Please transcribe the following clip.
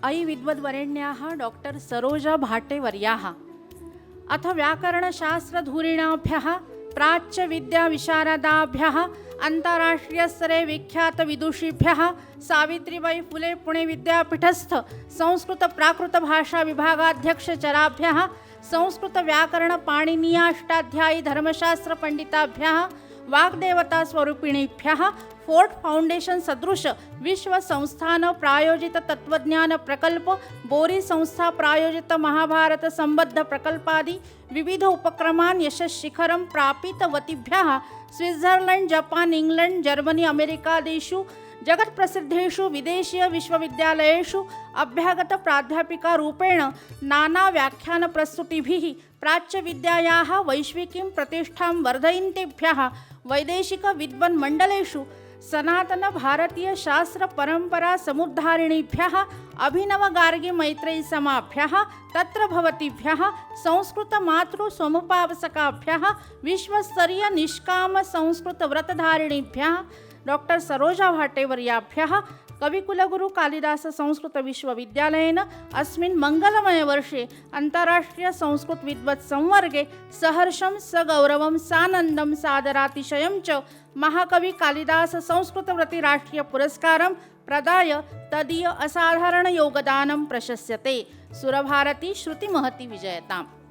अयि विद्वद्वरेण्याः डॉक्टर सरोजा भाटेवर्याः अथ व्याकरणशास्त्रधुरीणाभ्यः प्राच्यविद्याविशारदाभ्यः अन्ताराष्ट्रीयस्तरे विख्यातविदुषीभ्यः Savitribai Phule Pune विद्यापीठस्थ संस्कृतप्राकृतभाषाविभागाध्यक्षचराभ्यः संस्कृतव्याकरणपाणिनीयाष्टाध्यायी धर्मशास्त्रपण्डिताभ्यः वाग्देवतास्वरूपिणीभ्यः fort foundation सदृश विश्व संस्थान प्रायोजित तत्वज्ञान प्रकल्प बोरी संस्था प्रायोजित महाभारत संबद्ध प्रकल्पादि विविध उपक्रमान् यशस्शिखरं प्रापितवतीभ्यः स्विट्जर्लैंड जपान इंग्लैंड जर्मनी अमेरिकादिषु जगत्प्रसिद्धेषु विदेशीय विश्वविद्यालयेषु अभ्यागत प्राध्यापिकारूपेण नाना व्याख्यान प्रस्तुतिभिः प्राच्यविद्यायाः वैश्विकीं प्रतिष्ठां वर्धयन्तीभ्यः वैदेशिक विद्वन्मण्डलेषु सनातन भारतीय शास्त्र परंपरा समुद्धारिणीभ्यः अभिनव गार्गी मैत्रेयी समाभ्यः तत्र भवतीभ्यः संस्कृत मातृ समुपासकाभ्यः विश्वस्तरीय निष्काम संस्कृत व्रतधारिणीभ्यः डॉक्टर सरोजा भाटेवर्याभ्यः कविकुलगुरु कालिदास संस्कृत विश्वविद्यालयेन अस्मिन् मंगलमय वर्षे अंतर्राष्ट्रीय संस्कृत विद्वत् संवर्गे सहर्षं सगौरवं सानन्दं सादरातिशयं च महाकवि कालिदास संस्कृतवृत्ति राष्ट्रीय पुरस्कारं प्रदाय तदीय असाधारण योगदानं प्रशस्यते। सुरभारती श्रुतिमहती विजयताम्।